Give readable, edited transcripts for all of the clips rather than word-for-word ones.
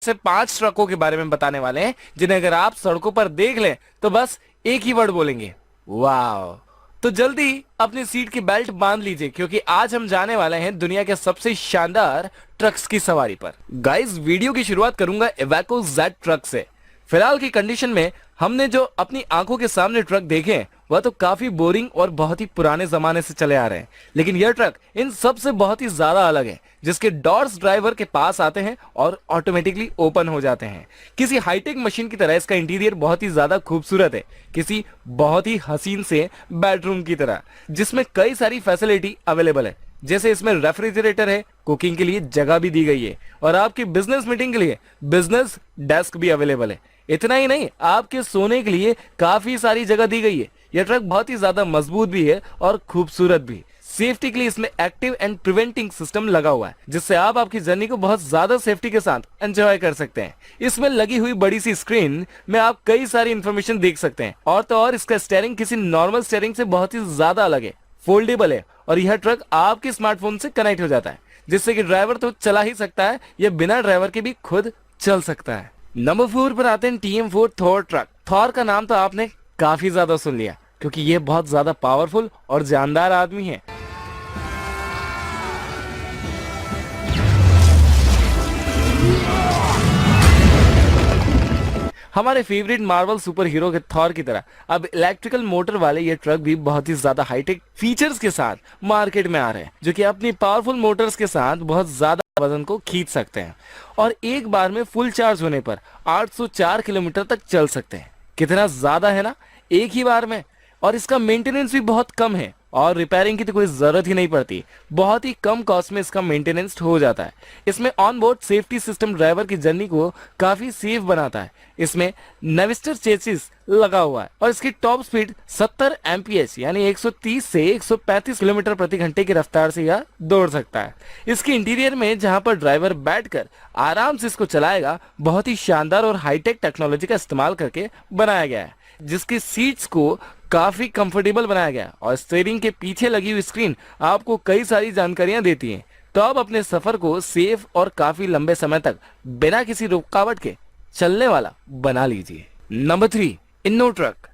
ऐसे 5 ट्रकों के बारे में बताने वाले हैं जिन्हें अगर आप सड़कों पर देख लें तो बस एक ही वर्ड बोलेंगे, वाह। तो जल्दी अपनी सीट की बेल्ट बांध लीजिए क्योंकि आज हम जाने वाले हैं दुनिया के सबसे शानदार ट्रक्स की सवारी पर। गाइस, वीडियो की शुरुआत करूंगा इवेको जेड ट्रक से। फिलहाल की कंडीशन में हमने जो अपनी आंखों के सामने ट्रक देखे हैं वह तो काफी बोरिंग और बहुत ही पुराने जमाने से चले आ रहे हैं, लेकिन यह ट्रक इन सब से बहुत ही ज्यादा अलग है, जिसके डोर्स ड्राइवर के पास आते हैं और ऑटोमेटिकली ओपन हो जाते हैं। किसी हाईटेक मशीन की तरह इसका इंटीरियर बहुत ही ज्यादा खूबसूरत है, किसी बहुत ही हसीन से बेडरूम की तरह, जिसमें कई सारी फैसिलिटी अवेलेबल है। जैसे इसमें रेफ्रिजरेटर है, कुकिंग के लिए जगह भी दी गई है और आपकी बिजनेस मीटिंग के लिए बिजनेस डेस्क भी अवेलेबल है। इतना ही नहीं, आपके सोने के लिए काफी सारी जगह दी गई है। यह ट्रक बहुत ही ज्यादा मजबूत भी है और खूबसूरत भी। सेफ्टी के लिए इसमें एक्टिव एंड प्रिवेंटिंग सिस्टम लगा हुआ है, जिससे आप आपकी जर्नी को बहुत ज्यादा सेफ्टी के साथ एंजॉय कर सकते हैं। इसमें लगी हुई बड़ी सी स्क्रीन में आप कई सारी इंफॉर्मेशन देख सकते हैं। और तो और इसका स्टीयरिंग किसी नॉर्मल स्टीयरिंग से बहुत ही ज्यादा अलग है, फोल्डेबल है और यह ट्रक आपके स्मार्टफोन से कनेक्ट हो जाता है, जिससे कि ड्राइवर तो चला ही सकता है, यह बिना ड्राइवर के भी खुद चल सकता है। नंबर 4 पर आते हैं TM4 थॉर ट्रक। थॉर का नाम तो आपने काफी ज्यादा सुन लिया क्योंकि यह बहुत ज्यादा पावरफुल और जानदार आदमी है। हमारे फेवरेट मार्वल सुपर हीरो के थॉर की तरह अब इलेक्ट्रिकल मोटर वाले ये ट्रक भी बहुत ही ज्यादा हाईटेक फीचर्स के साथ मार्केट में आ रहे हैं, जो कि अपनी पावरफुल मोटर्स के साथ बहुत ज्यादा वजन को खींच सकते हैं और एक बार में फुल चार्ज होने पर 804 किलोमीटर तक चल सकते हैं। कितना ज्यादा है ना, एक ही बार में। और इसका मेंटेनेंस भी बहुत कम है और रिपेयरिंग की तो कोई जरूरत ही नहीं पड़ती। बहुत ही कम कॉस्ट में इसका मेंटेनेंस हो जाता है। इसमें on board safety system driver की जर्नी को काफी सेफ बनाता है। इसमें नेविस्टर चेसिस लगा हुआ है और इसकी टॉप स्पीड 70 एमपीएच यानी 130 से 135 किलोमीटर प्रति घंटे की रफ्तार से यह दौड़ सकता है। इसके इंटीरियर में जहां पर ड्राइवर बैठकर आराम से इसको चलाएगा, बहुत ही शानदार और हाईटेक टेक्नोलॉजी का इस्तेमाल करके बनाया गया है, जिसकी सीट्स को काफी कंफर्टेबल बनाया गया और स्टीयरिंग के पीछे लगी हुई स्क्रीन आपको कई सारी जानकारियां देती है। तो आप अपने सफर को सेफ और काफी लंबे समय तक बिना किसी रुकावट के चलने वाला बना लीजिए। नंबर 3, इन्नो ट्रक।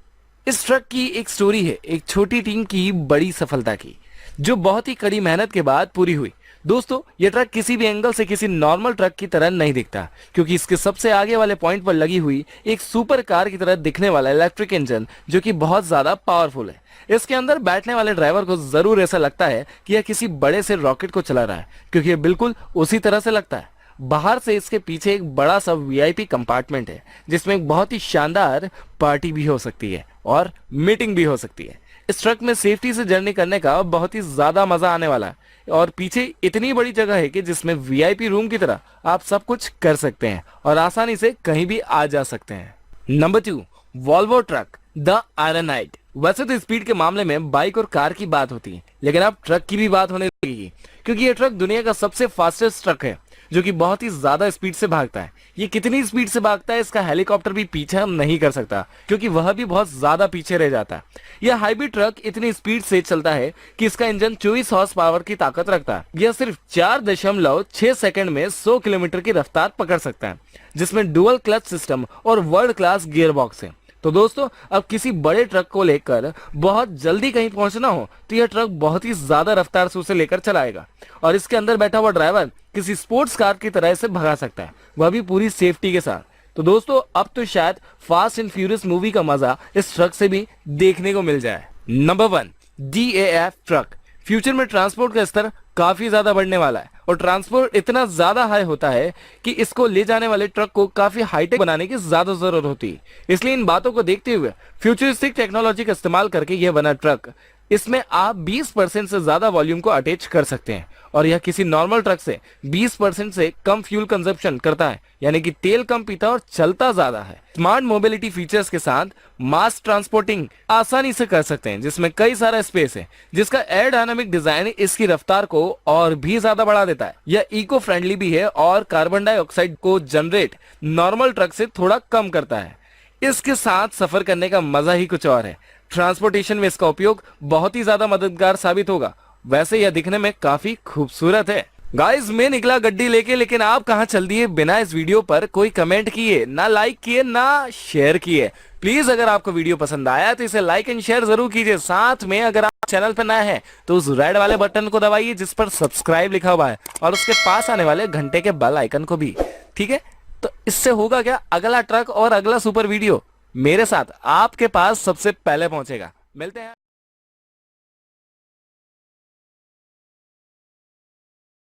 इस ट्रक की एक स्टोरी है एक छोटी टीम की बड़ी सफलता की, जो बहुत ही कड़ी मेहनत के बाद पूरी हुई। दोस्तों, यह ट्रक किसी भी एंगल से किसी नॉर्मल ट्रक की तरह नहीं दिखता, क्योंकि इसके सबसे आगे वाले पॉइंट पर लगी हुई एक सुपर कार की तरह दिखने वाला इलेक्ट्रिक इंजन, जो कि बहुत ज्यादा पावरफुल है। इसके अंदर बैठने वाले ड्राइवर को जरूर ऐसा लगता है कि यह किसी बड़े से रॉकेट को चला रहा है, क्योंकि यह बिल्कुल उसी तरह से लगता है। बाहर से इसके पीछे एक बड़ा सा VIP कंपार्टमेंट है, जिसमें एक बहुत ही शानदार पार्टी भी हो सकती है और मीटिंग भी हो सकती है। इस ट्रक में सेफ्टी से जर्नी करने का बहुत ही ज्यादा मजा आने वाला है और पीछे इतनी बड़ी जगह है कि जिसमें VIP रूम की तरह आप सब कुछ कर सकते हैं और आसानी से कहीं भी आ जा सकते हैं। Number 2, Volvo truck the iron night. वैसे तो स्पीड के मामले में बाइक और कार की बात होती है, लेकिन अब ट्रक की भी बात होने लगेगी, क्योंकि यह ट्रक दुनिया का सबसे फास्टेस्ट ट्रक है, जो कि बहुत ही ज्यादा स्पीड से भागता है। ये कितनी स्पीड से भागता है इसका हेलीकॉप्टर भी पीछा नहीं कर सकता, क्योंकि वह भी बहुत ज्यादा पीछे रह जाता है। यह हाइब्रिड ट्रक इतनी स्पीड से चलता है कि इसका इंजन 24 हॉर्स पावर की ताकत रखता है। यह सिर्फ 4.6 सेकंड में 100 किलोमीटर की रफ्तार पकड़ सकता है, जिसमें डुअल क्लच सिस्टम और वर्ल्ड क्लास गियर बॉक्स है। तो दोस्तों, अब किसी बड़े ट्रक को लेकर बहुत जल्दी कहीं पहुंचना हो तो यह ट्रक बहुत ही ज्यादा रफ्तार से उसे लेकर चलाएगा और इसके अंदर बैठा हुआ ड्राइवर किसी स्पोर्ट्स कार की तरह इसे भगा सकता है, वह भी पूरी सेफ्टी के साथ। तो दोस्तों, अब तो शायद फास्ट एंड फ्यूरियस मूवी का मजा इस ट्रक से भी देखने को मिल जाए। Number 1, DAF truck. फ्यूचर में ट्रांसपोर्ट का स्तर काफी ज्यादा बढ़ने वाला है और ट्रांसपोर्ट इतना ज्यादा हाई होता है कि इसको ले जाने वाले ट्रक को काफी हाईटेक बनाने की ज्यादा जरूरत होती है। इसलिए इन बातों को देखते हुए फ्यूचरिस्टिक टेक्नोलॉजी का इस्तेमाल करके यह बना ट्रक, इसमें आप 20% से ज्यादा वॉल्यूम को अटैच कर सकते हैं और यह किसी नॉर्मल ट्रक से 20% से कम फ्यूल कंजप्शन करता है, यानी कि तेल कम पीता और चलता ज्यादा है। स्मार्ट मोबिलिटी फीचर्स के साथ मास ट्रांसपोर्टिंग आसानी से कर सकते हैं, जिसमें कई सारा स्पेस है, जिसका एयरोडायनामिक डिजाइन इसकी रफ्तार को और भी ज्यादा बढ़ा देता है। यह इको फ्रेंडली भी है और कार्बन डाइऑक्साइड को जनरेट नॉर्मल ट्रक से थोड़ा कम करता है। इसके साथ सफर करने का मजा ही कुछ और है। ट्रांसपोर्टेशन में इसका उपयोग बहुत ही ज्यादा मददगार साबित होगा। वैसे यह दिखने में काफी खूबसूरत है। गाइस मैं निकला गड्डी लेके, लेकिन आप कहाँ चल दिए बिना इस वीडियो पर कोई कमेंट किए, ना लाइक किए, ना शेयर किए। प्लीज अगर आपको वीडियो पसंद आया तो इसे लाइक एंड शेयर जरूर कीजिए। साथ में अगर आप चैनल पर नए हैं तो उस रेड वाले बटन को दबाइए जिस पर सब्सक्राइब लिखा हुआ है, और उसके पास आने वाले घंटे के बेल आइकन को भी। ठीक है, तो इससे होगा क्या, अगला ट्रक और अगला सुपर वीडियो मेरे साथ आपके पास सबसे पहले पहुंचेगा। मिलते हैं।